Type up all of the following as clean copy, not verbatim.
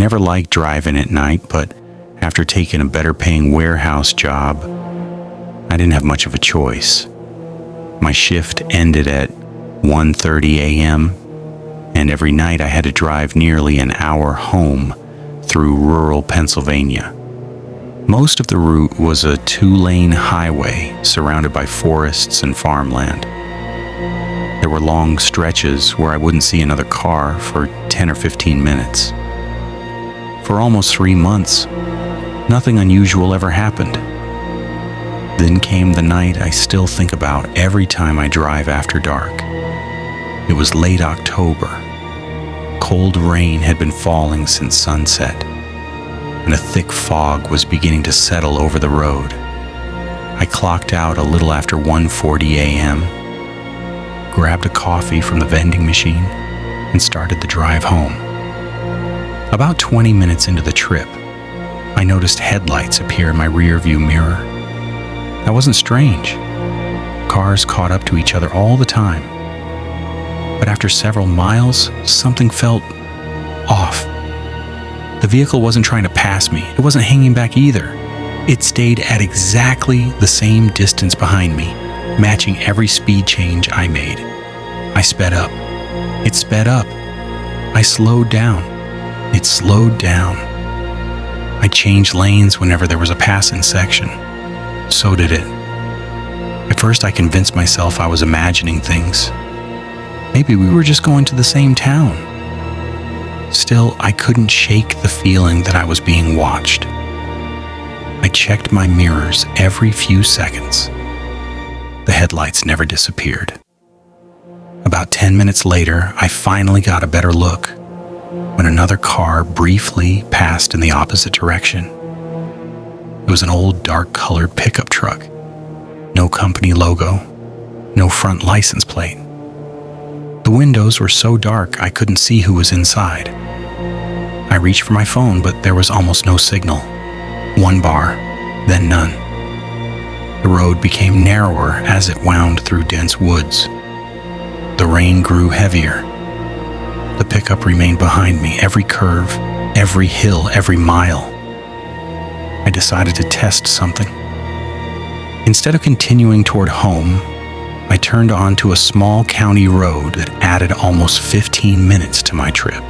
never liked driving at night, but after taking a better-paying warehouse job, I didn't have much of a choice. My shift ended at 1:30 a.m., and every night I had to drive nearly an hour home through rural Pennsylvania. Most of the route was a 2-lane highway surrounded by forests and farmland. There were long stretches where I wouldn't see another car for 10 or 15 minutes. For almost 3 months, nothing unusual ever happened. Then came the night I still think about every time I drive after dark. It was late October. Cold rain had been falling since sunset, and a thick fog was beginning to settle over the road. I clocked out a little after 1:40 a.m., grabbed a coffee from the vending machine, and started the drive home. About 20 minutes into the trip, I noticed headlights appear in my rearview mirror. That wasn't strange. Cars caught up to each other all the time. But after several miles, something felt off. The vehicle wasn't trying to pass me. It wasn't hanging back either. It stayed at exactly the same distance behind me, matching every speed change I made. I sped up. It sped up. I slowed down. It slowed down. I changed lanes whenever there was a passing section. So did it. At first, I convinced myself I was imagining things. Maybe we were just going to the same town. Still, I couldn't shake the feeling that I was being watched. I checked my mirrors every few seconds. The headlights never disappeared. About 10 minutes later, I finally got a better look when another car briefly passed in the opposite direction. It was an old dark-colored pickup truck. No company logo, no front license plate. The windows were so dark I couldn't see who was inside. I reached for my phone, but there was almost no signal. One bar, then none. The road became narrower as it wound through dense woods. The rain grew heavier. The pickup remained behind me, every curve, every hill, every mile. I decided to test something. Instead of continuing toward home, I turned onto a small county road that added almost 15 minutes to my trip.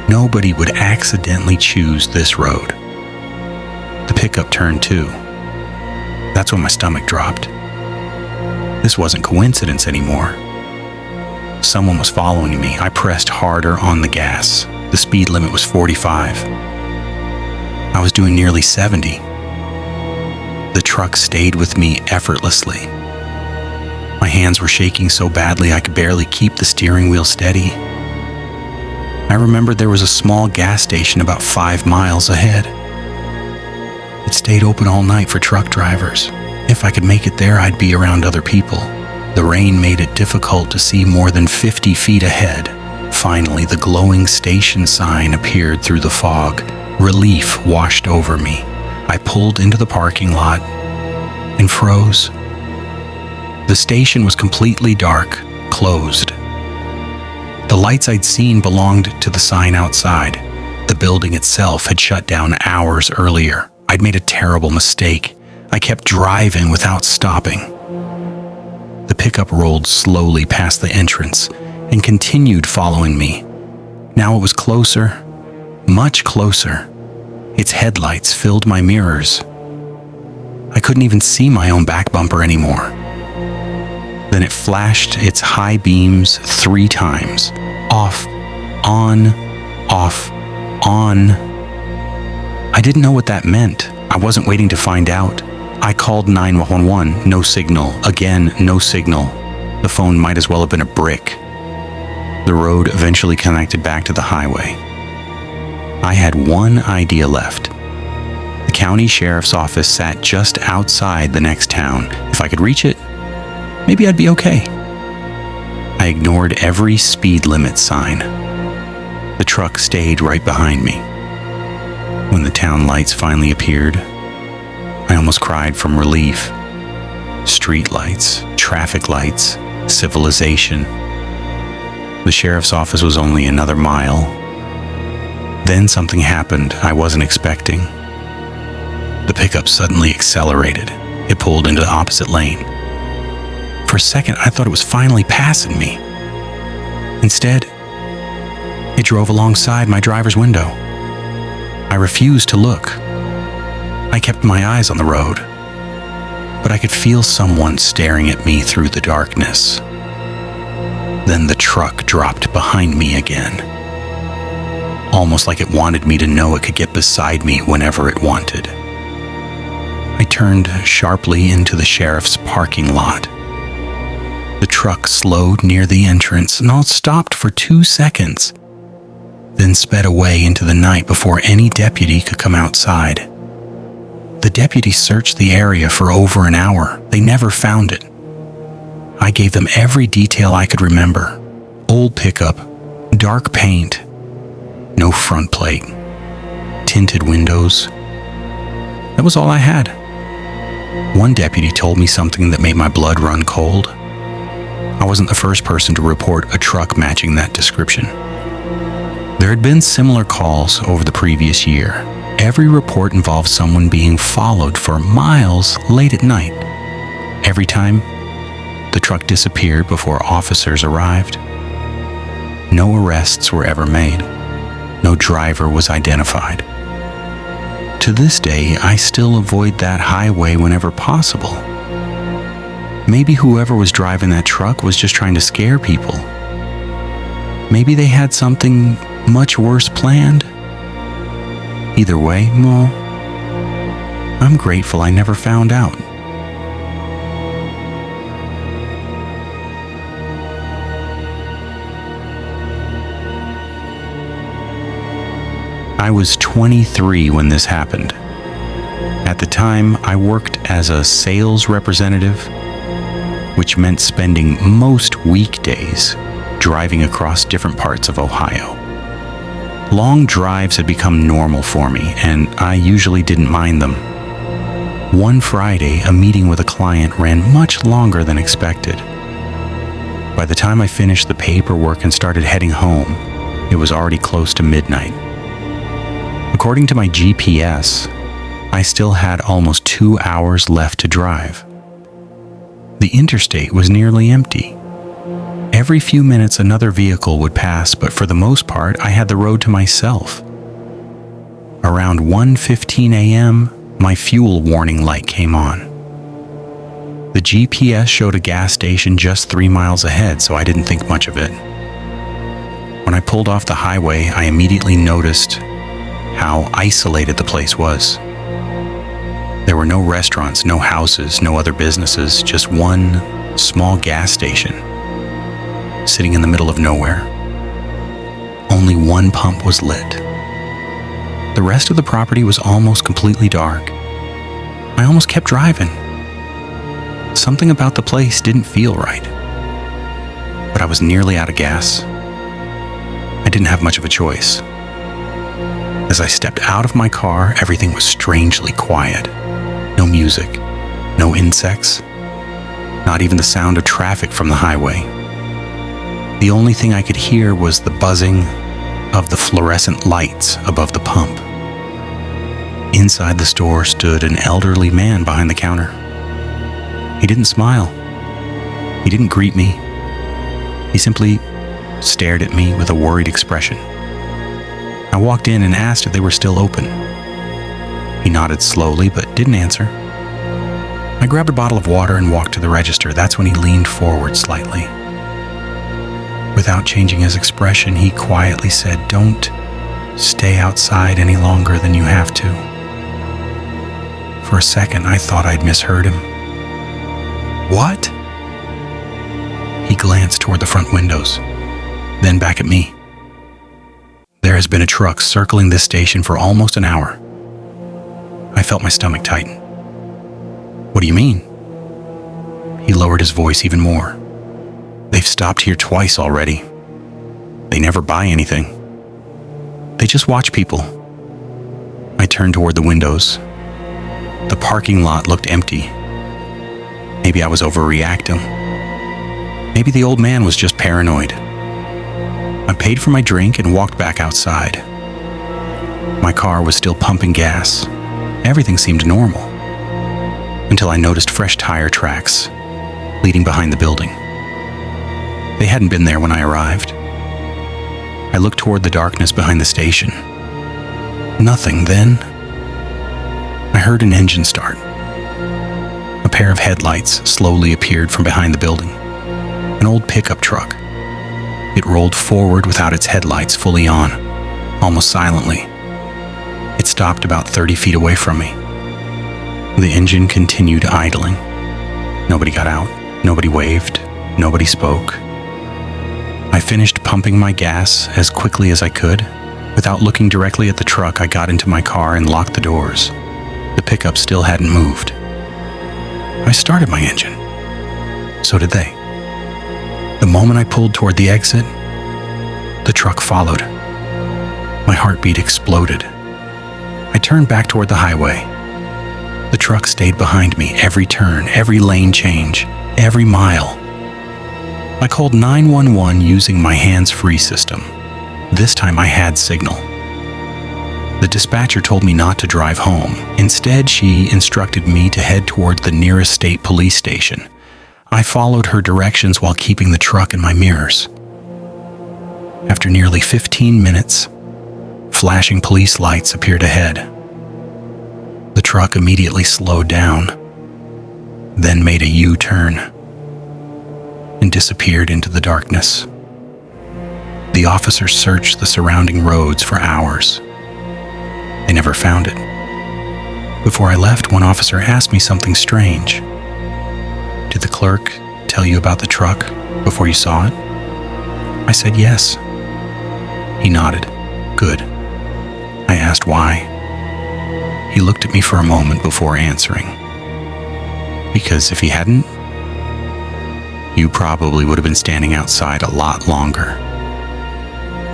Nobody would accidentally choose this road. The pickup turned too. That's when my stomach dropped. This wasn't coincidence anymore. Someone was following me. I pressed harder on the gas. The speed limit was 45. I was doing nearly 70. The truck stayed with me effortlessly. My hands were shaking so badly I could barely keep the steering wheel steady. I remembered there was a small gas station about 5 miles ahead. It stayed open all night for truck drivers. If I could make it there, I'd be around other people. The rain made it difficult to see more than 50 feet ahead. Finally, the glowing station sign appeared through the fog. Relief washed over me. I pulled into the parking lot and froze. The station was completely dark, closed. The lights I'd seen belonged to the sign outside. The building itself had shut down hours earlier. I'd made a terrible mistake. I kept driving without stopping. The pickup rolled slowly past the entrance and continued following me. Now it was closer, much closer. Its headlights filled my mirrors. I couldn't even see my own back bumper anymore. Then it flashed its high beams 3 times. Off, on, off, on. I didn't know what that meant. I wasn't waiting to find out. I called 911, no signal. Again, no signal. The phone might as well have been a brick. The road eventually connected back to the highway. I had one idea left. The county sheriff's office sat just outside the next town. If I could reach it, maybe I'd be okay. I ignored every speed limit sign. The truck stayed right behind me. When the town lights finally appeared, I almost cried from relief. Street lights, traffic lights, civilization. The sheriff's office was only another mile. Then something happened I wasn't expecting. The pickup suddenly accelerated. It pulled into the opposite lane. For a second, I thought it was finally passing me. Instead, it drove alongside my driver's window. I refused to look. I kept my eyes on the road, but I could feel someone staring at me through the darkness. Then the truck dropped behind me again, almost like it wanted me to know it could get beside me whenever it wanted. I turned sharply into the sheriff's parking lot. The truck slowed near the entrance and all stopped for 2 seconds, then sped away into the night before any deputy could come outside. The deputy searched the area for over an hour. They never found it. I gave them every detail I could remember. Old pickup, dark paint, no front plate, tinted windows. That was all I had. One deputy told me something that made my blood run cold. I wasn't the first person to report a truck matching that description. There had been similar calls over the previous year. Every report involved someone being followed for miles late at night. Every time, the truck disappeared before officers arrived. No arrests were ever made. No driver was identified. To this day, I still avoid that highway whenever possible. Maybe whoever was driving that truck was just trying to scare people. Maybe they had something much worse planned. Either way, well, I'm grateful I never found out. I was 23 when this happened. At the time, I worked as a sales representative, which meant spending most weekdays driving across different parts of Ohio. Long drives had become normal for me, and I usually didn't mind them. One Friday, a meeting with a client ran much longer than expected. By the time I finished the paperwork and started heading home, it was already close to midnight. According to my GPS, I still had almost 2 hours left to drive. The interstate was nearly empty. Every few minutes another vehicle would pass, but for the most part, I had the road to myself. Around 1:15 a.m., my fuel warning light came on. The GPS showed a gas station just 3 miles ahead, so I didn't think much of it. When I pulled off the highway, I immediately noticed how isolated the place was. There were no restaurants, no houses, no other businesses, just one small gas station sitting in the middle of nowhere. Only one pump was lit. The rest of the property was almost completely dark. I almost kept driving. Something about the place didn't feel right. But I was nearly out of gas. I didn't have much of a choice. As I stepped out of my car, everything was strangely quiet. No music, no insects, not even the sound of traffic from the highway. The only thing I could hear was the buzzing of the fluorescent lights above the pump. Inside the store stood an elderly man behind the counter. He didn't smile. He didn't greet me. He simply stared at me with a worried expression. I walked in and asked if they were still open. He nodded slowly but didn't answer. I grabbed a bottle of water and walked to the register. That's when he leaned forward slightly. Without changing his expression, he quietly said, "Don't stay outside any longer than you have to." For a second, I thought I'd misheard him. "What?" He glanced toward the front windows, then back at me. "There has been a truck circling this station for almost an hour." I felt my stomach tighten. "What do you mean?" He lowered his voice even more. "They've stopped here twice already. They never buy anything. They just watch people." I turned toward the windows. The parking lot looked empty. Maybe I was overreacting. Maybe the old man was just paranoid. I paid for my drink and walked back outside. My car was still pumping gas. Everything seemed normal. Until I noticed fresh tire tracks leading behind the building. They hadn't been there when I arrived. I looked toward the darkness behind the station. Nothing. Then I heard an engine start. A pair of headlights slowly appeared from behind the building. An old pickup truck. It rolled forward without its headlights fully on, almost silently. It stopped about 30 feet away from me. The engine continued idling. Nobody got out. Nobody waved. Nobody spoke. I finished pumping my gas as quickly as I could. Without looking directly at the truck, I got into my car and locked the doors. The pickup still hadn't moved. I started my engine. So did they. The moment I pulled toward the exit, the truck followed. My heartbeat exploded. I turned back toward the highway. The truck stayed behind me every turn, every lane change, every mile. I called 911 using my hands-free system. This time I had signal. The dispatcher told me not to drive home. Instead, she instructed me to head toward the nearest state police station. I followed her directions while keeping the truck in my mirrors. After nearly 15 minutes, flashing police lights appeared ahead. The truck immediately slowed down, then made a U-turn and disappeared into the darkness. The officers searched the surrounding roads for hours. They never found it. Before I left, one officer asked me something strange. Did the clerk tell you about the truck before you saw it? I said yes. He nodded. Good. I asked why. He looked at me for a moment before answering. Because if he hadn't, you probably would have been standing outside a lot longer.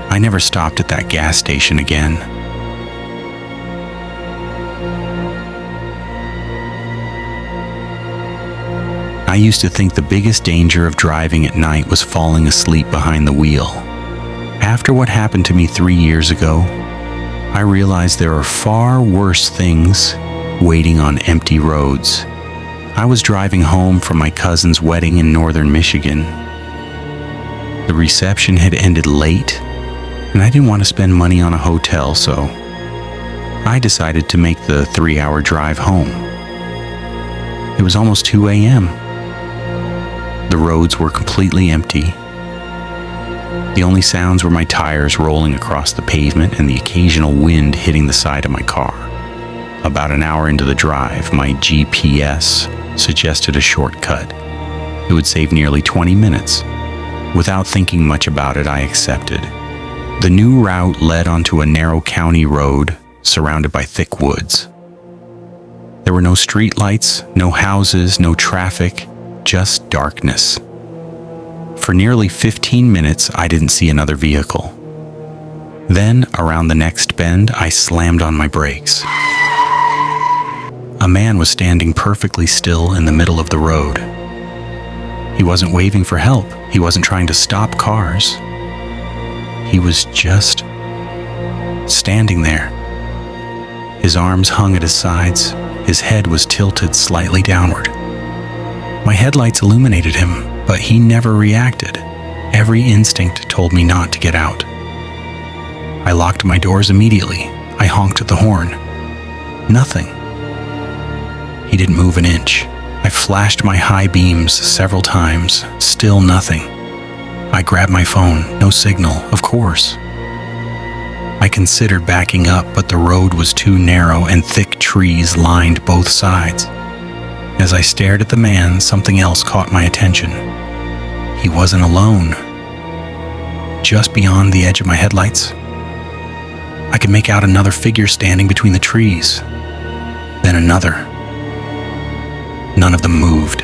I never stopped at that gas station again. I used to think the biggest danger of driving at night was falling asleep behind the wheel. After what happened to me 3 years ago, I realized there are far worse things waiting on empty roads. I was driving home from my cousin's wedding in northern Michigan. The reception had ended late, and I didn't want to spend money on a hotel, so I decided to make the 3-hour drive home. It was almost 2 a.m. The roads were completely empty. The only sounds were my tires rolling across the pavement and the occasional wind hitting the side of my car. About an hour into the drive, my GPS suggested a shortcut. It would save nearly 20 minutes. Without thinking much about it, I accepted. The new route led onto a narrow county road surrounded by thick woods. There were no street lights, no houses, no traffic, just darkness. For nearly 15 minutes, I didn't see another vehicle. Then, around the next bend, I slammed on my brakes. A man was standing perfectly still in the middle of the road. He wasn't waving for help. He wasn't trying to stop cars. He was just standing there. His arms hung at his sides. His head was tilted slightly downward. My headlights illuminated him, but he never reacted. Every instinct told me not to get out. I locked my doors immediately. I honked the horn. Nothing. He didn't move an inch. I flashed my high beams several times. Still nothing. I grabbed my phone. No signal, of course. I considered backing up, but the road was too narrow and thick trees lined both sides. As I stared at the man, something else caught my attention. He wasn't alone. Just beyond the edge of my headlights, I could make out another figure standing between the trees. Then another. None of them moved.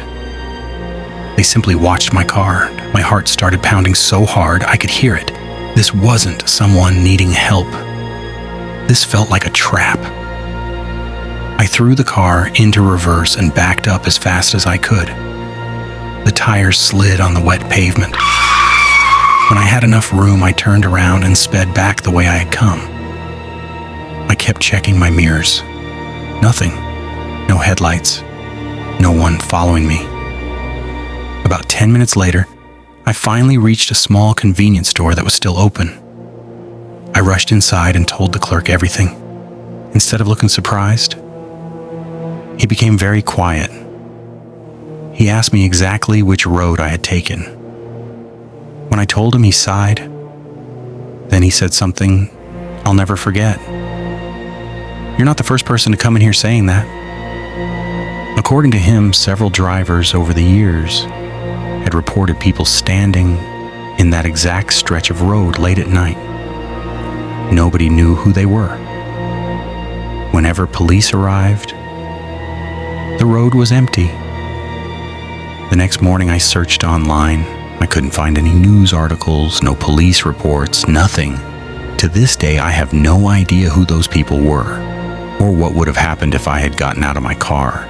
They simply watched my car. My heart started pounding so hard I could hear it. This wasn't someone needing help. This felt like a trap. I threw the car into reverse and backed up as fast as I could. The tires slid on the wet pavement. When I had enough room, I turned around and sped back the way I had come. I kept checking my mirrors. Nothing. No headlights. No one following me. About 10 minutes later, I finally reached a small convenience store that was still open. I rushed inside and told the clerk everything. Instead of looking surprised, he became very quiet. He asked me exactly which road I had taken. When I told him, he sighed. Then he said something I'll never forget. "You're not the first person to come in here saying that." According to him, several drivers over the years had reported people standing in that exact stretch of road late at night. Nobody knew who they were. Whenever police arrived, the road was empty. The next morning I searched online. I couldn't find any news articles, no police reports, nothing. To this day, I have no idea who those people were, or what would have happened if I had gotten out of my car.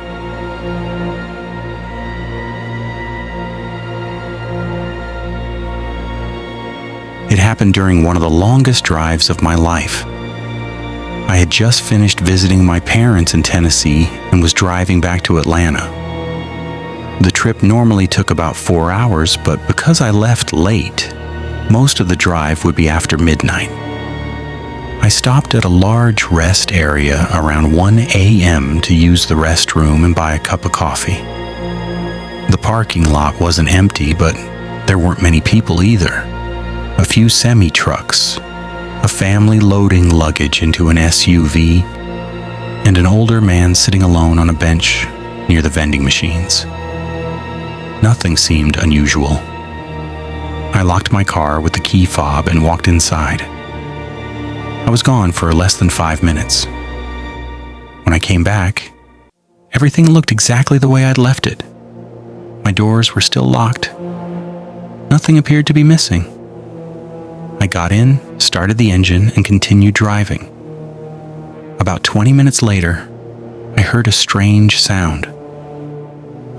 It happened during one of the longest drives of my life. I had just finished visiting my parents in Tennessee and was driving back to Atlanta. The trip normally took about 4 hours, but because I left late, most of the drive would be after midnight. I stopped at a large rest area around 1 a.m. to use the restroom and buy a cup of coffee. The parking lot wasn't empty, but there weren't many people either. A few semi-trucks, a family loading luggage into an SUV, and an older man sitting alone on a bench near the vending machines. Nothing seemed unusual. I locked my car with the key fob and walked inside. I was gone for less than 5 minutes. When I came back, everything looked exactly the way I'd left it. My doors were still locked. Nothing appeared to be missing. I got in, started the engine, and continued driving. About 20 minutes later, I heard a strange sound.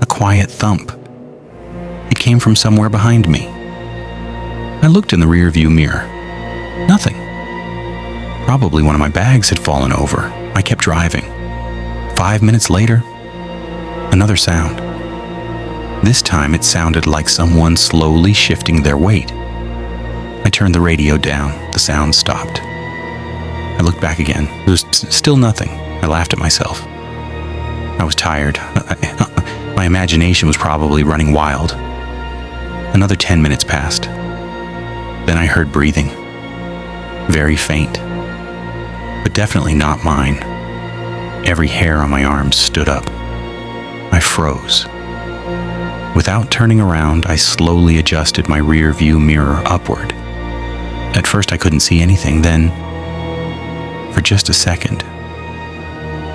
A quiet thump. It came from somewhere behind me. I looked in the rearview mirror. Nothing. Probably one of my bags had fallen over. I kept driving. 5 minutes later, another sound. This time it sounded like someone slowly shifting their weight. I turned the radio down. The sound stopped. I looked back again. There was still nothing. I laughed at myself. I was tired. My imagination was probably running wild. Another 10 minutes passed. Then I heard breathing. Very faint, but definitely not mine. Every hair on my arms stood up. I froze. Without turning around, I slowly adjusted my rear view mirror upward. At first I couldn't see anything, then, for just a second,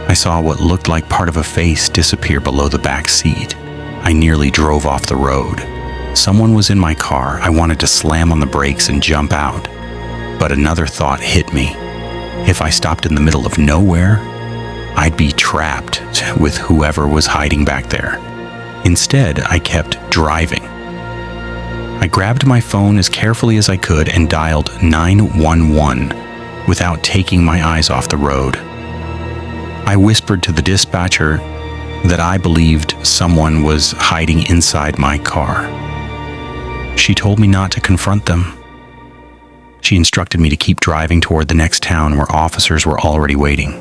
I saw what looked like part of a face disappear below the back seat. I nearly drove off the road. Someone was in my car. I wanted to slam on the brakes and jump out, but another thought hit me. If I stopped in the middle of nowhere, I'd be trapped with whoever was hiding back there. Instead, I kept driving. I grabbed my phone as carefully as I could and dialed 911 without taking my eyes off the road. I whispered to the dispatcher that I believed someone was hiding inside my car. She told me not to confront them. She instructed me to keep driving toward the next town where officers were already waiting.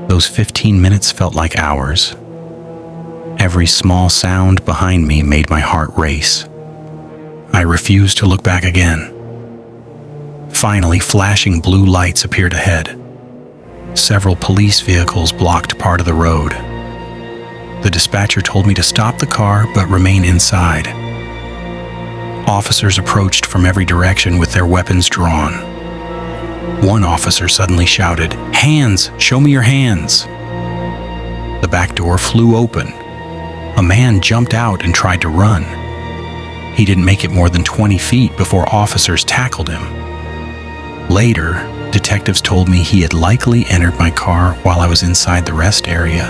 Those 15 minutes felt like hours. Every small sound behind me made my heart race. I refused to look back again. Finally, flashing blue lights appeared ahead. Several police vehicles blocked part of the road. The dispatcher told me to stop the car but remain inside. Officers approached from every direction with their weapons drawn. One officer suddenly shouted, "Hands! Show me your hands!" The back door flew open. A man jumped out and tried to run. He didn't make it more than 20 feet before officers tackled him. Later, detectives told me he had likely entered my car while I was inside the rest area.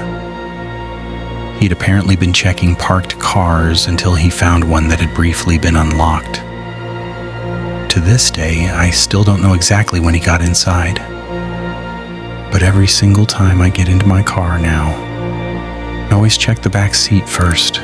He'd apparently been checking parked cars until he found one that had briefly been unlocked. To this day, I still don't know exactly when he got inside. But every single time I get into my car now, I always check the back seat first.